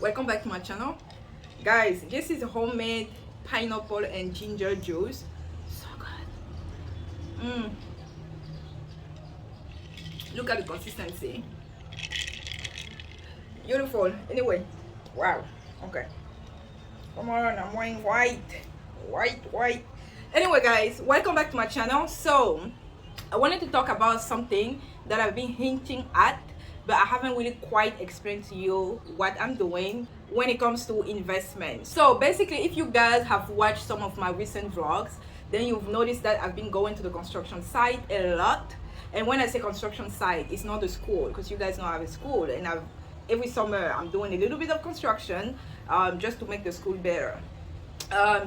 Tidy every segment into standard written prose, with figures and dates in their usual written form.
welcome back to my channel. Guys, this is homemade pineapple and ginger juice. So good. Look at the consistency. Beautiful. Anyway, wow. Okay, come on, I'm wearing white. Anyway guys, welcome back to my channel. So I wanted to talk about something that I've been hinting at, but I haven't really quite explained to you what I'm doing when it comes to investment. So basically, if you guys have watched some of my recent vlogs, then you've noticed that I've been going to the construction site a lot. And when I say construction site, it's not the school, because you guys know I have a school, and every summer I'm doing a little bit of construction just to make the school better.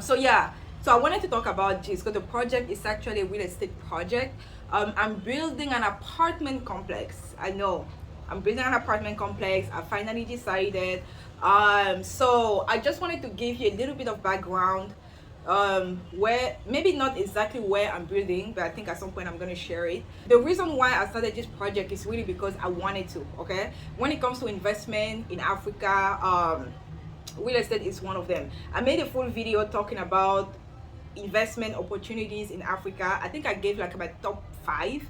So I wanted to talk about this because the project is actually a real estate project. I'm building an apartment complex. I know I'm building an apartment complex. I finally decided. So I just wanted to give you a little bit of background, where maybe not exactly where I'm building, but I think at some point I'm going to share it. The reason why I started this project is really because I wanted to. Okay, when it comes to investment in Africa, real estate is one of them. I made a full video talking about investment opportunities in Africa. I think I gave like my top 5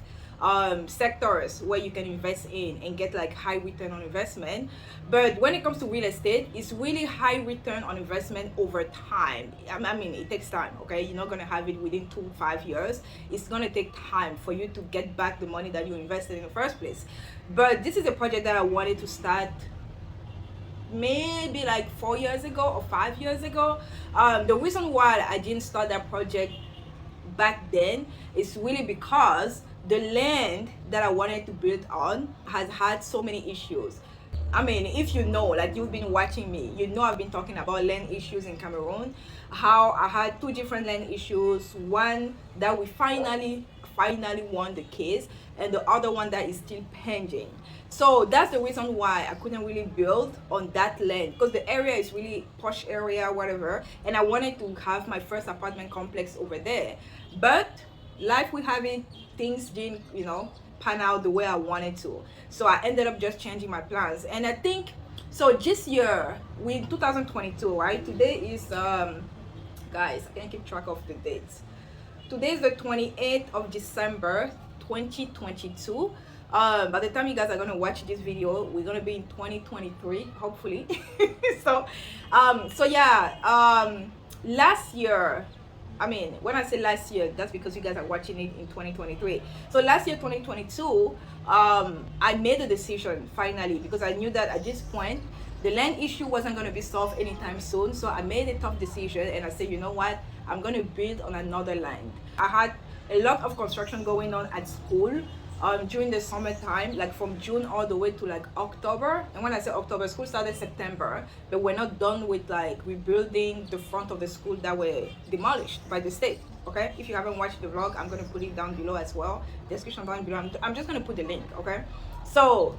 sectors where you can invest in and get like high return on investment. But when it comes to real estate, it's really high return on investment over time. I mean, it takes time. Okay, you're not going to have it within 2-5 years. It's going to take time for you to get back the money that you invested in the first place. But this is a project that I wanted to start maybe like 4 years ago or 5 years ago. The reason why I didn't start that project back then is really because the land that I wanted to build on has had so many issues. I mean, if you know, like you've been watching me, you know I've been talking about land issues in Cameroon, how I had 2 different land issues, one that we finally won the case, and the other one that is still pending. So that's the reason why I couldn't really build on that land, because the area is really posh area, whatever, and I wanted to have my first apartment complex over there. But life will have it, things didn't, pan out the way I wanted to. So I ended up just changing my plans. And I think, so this year, we in 2022, right? Today is, guys, I can't keep track of the dates. Today is the 28th of December, 2022. By the time you guys are going to watch this video, we're going to be in 2023, hopefully. so last year, I mean, when I say last year, that's because you guys are watching it in 2023. So last year, 2022, I made a decision finally, because I knew that at this point, the land issue wasn't going to be solved anytime soon. So I made a tough decision and I said, you know what? I'm going to build on another land. I had a lot of construction going on at school during the summertime, like from June all the way to like October. And when I say October, school started September, but we're not done with like rebuilding the front of the school that were demolished by the state. Okay, if you haven't watched the vlog, I'm going to put it down below as well, description down below. I'm just going to put the link. Okay, so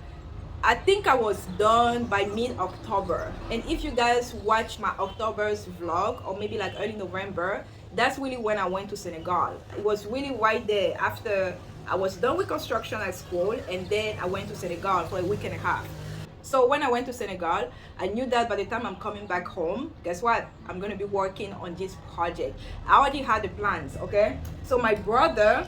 I think I was done by mid-October. And if you guys watch my October's vlog, or maybe like early November, that's really when I went to Senegal. It was really right there after I was done with construction at school, and then I went to Senegal for a week and a half. So when I went to Senegal, I knew that by the time I'm coming back home, guess what? I'm going to be working on this project. I already had the plans, okay? So my brother,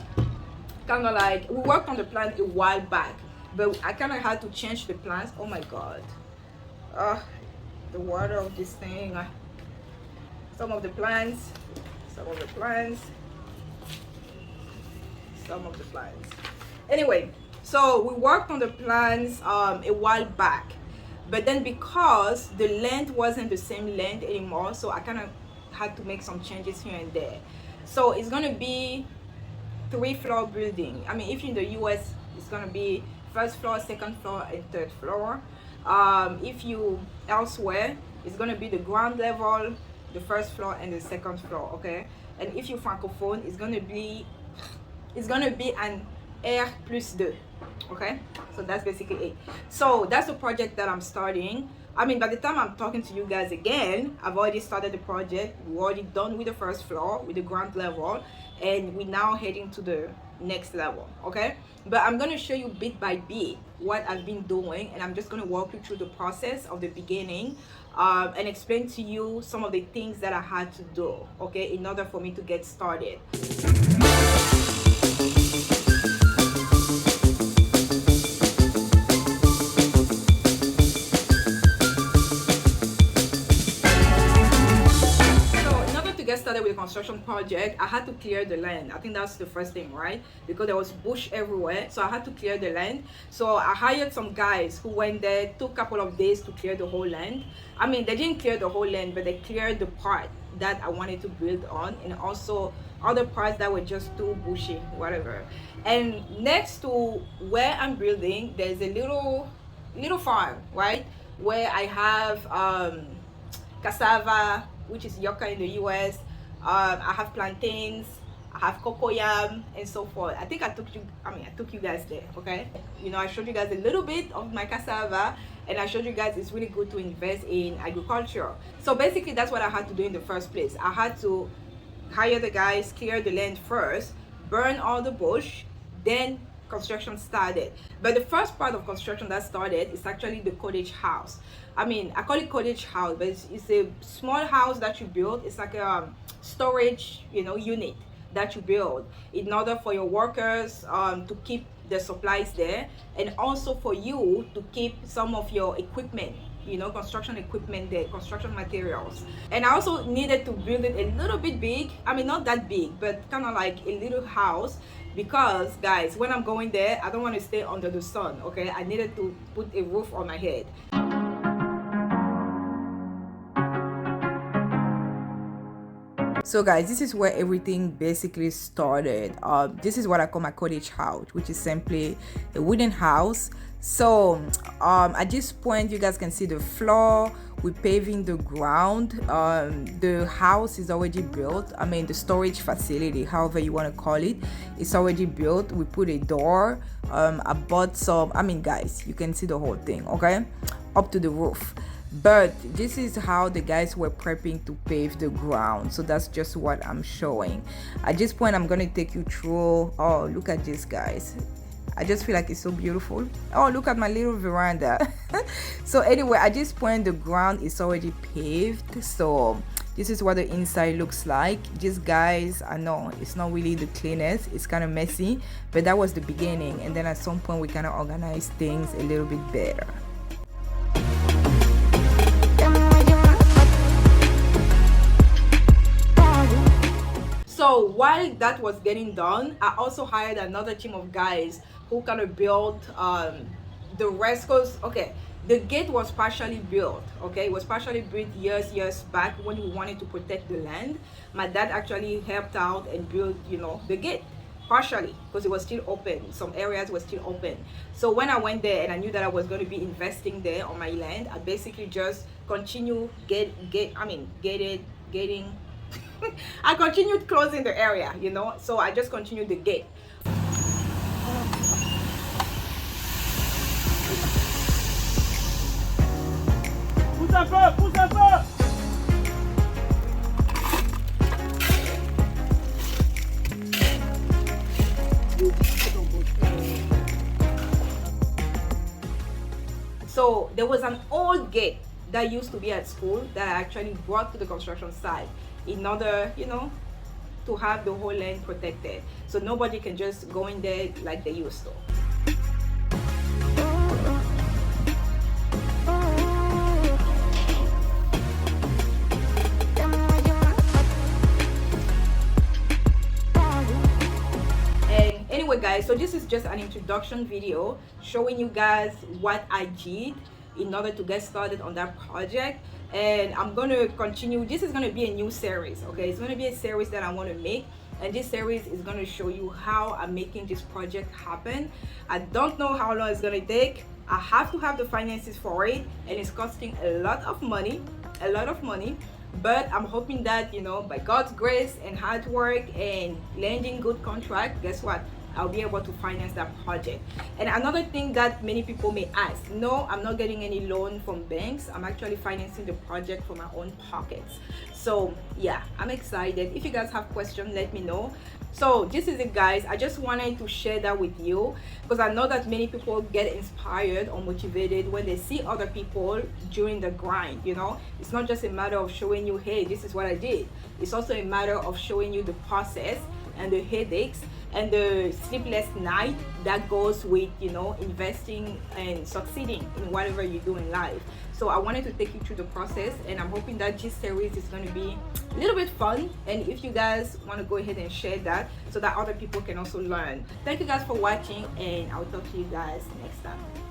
kind of like, we worked on the plan a while back, but I kind of had to change the plans. Oh my God. The water of this thing. Some of the plans. Anyway, so we worked on the plans a while back, but then because the land wasn't the same land anymore, so I kind of had to make some changes here and there. So it's going to be 3-floor building. I mean, if you're in the US, it's going to be first floor, second floor, and third floor. If you elsewhere, it's going to be the ground level, the first floor, and the second floor. Okay, and if you're francophone, it's going to be an R+2. Okay, so that's basically it. So that's the project that I'm starting. I mean, by the time I'm talking to you guys again, I've already started the project. We're already done with the first floor, with the ground level, and we're now heading to the next level. Okay, but I'm going to show you bit by bit what I've been doing, and I'm just going to walk you through the process of the beginning and explain to you some of the things that I had to do, okay, in order for me to get started. Get started with the construction project, I had to clear the land. I think that's the first thing, right? Because there was bush everywhere, so I had to clear the land. So I hired some guys who went there, took a couple of days to clear the whole land. I mean, they didn't clear the whole land, but they cleared the part that I wanted to build on, and also other parts that were just too bushy, whatever. And next to where I'm building, there's a little farm, right, where I have cassava, which is yucca in the US. I have plantains, I have cocoyam, and so forth. I think I took you guys there, okay? You know, I showed you guys a little bit of my cassava, and I showed you guys it's really good to invest in agriculture. So basically, that's what I had to do in the first place. I had to hire the guys, clear the land first, burn all the bush, then construction started. But the first part of construction that started is actually the cottage house. I mean, I call it cottage house, but it's a small house that you build. It's like a storage, unit that you build in order for your workers to keep the supplies there, and also for you to keep some of your equipment, construction equipment there, construction materials. And I also needed to build it a little bit big. I mean, not that big, but kind of like a little house, because guys, when I'm going there, I don't want to stay under the sun, okay? I needed to put a roof on my head. So guys, this is where everything basically started. This is what I call my cottage house, which is simply a wooden house. So at this point, you guys can see the floor. We're paving the ground. The house is already built. I mean, the storage facility, however you want to call it, it's already built. We put a door. I bought some, guys, you can see the whole thing, okay, up to the roof. But this is how the guys were prepping to pave the ground. So that's just what I'm showing. At this point, I'm gonna take you through. Oh, look at this, guys. I just feel like it's so beautiful. Oh, look at my little veranda. So anyway, at this point, the ground is already paved. So this is what the inside looks like. These guys, I know it's not really the cleanest, it's kind of messy, but that was the beginning. And then at some point, we kind of organized things a little bit better. So while that was getting done, I also hired another team of guys who kind of built the rest. Cause okay, the gate was partially built. Okay, it was partially built years back when we wanted to protect the land. My dad actually helped out and built, the gate partially, because it was still open. Some areas were still open. So when I went there and I knew that I was going to be investing there on my land, I basically just continued getting. I continued closing the area, so I just continued the gate. So there was an old gate that used to be at school that I actually brought to the construction site in order, to have the whole land protected. So nobody can just go in there like they used to. And anyway guys, so this is just an introduction video showing you guys what I did in order to get started on that project. And I'm going to continue. This is going to be a new series, okay? It's going to be a series that I want to make, and this series is going to show you how I'm making this project happen. I don't know how long it's going to take. I have to have the finances for it, and it's costing a lot of money, but I'm hoping that, by God's grace and hard work and landing good contract, guess what? I'll be able to finance that project. And another thing that many people may ask, no, I'm not getting any loan from banks. I'm actually financing the project from my own pockets. So yeah, I'm excited. If you guys have questions, let me know. So this is it, guys. I just wanted to share that with you because I know that many people get inspired or motivated when they see other people during the grind. You know, it's not just a matter of showing you, hey, this is what I did. It's also a matter of showing you the process and the headaches and the sleepless night that goes with, you know, investing and succeeding in whatever you do in life. So I wanted to take you through the process, and I'm hoping that this series is going to be a little bit fun. And if you guys want to go ahead and share that so that other people can also learn. Thank you guys for watching, and I'll talk to you guys next time.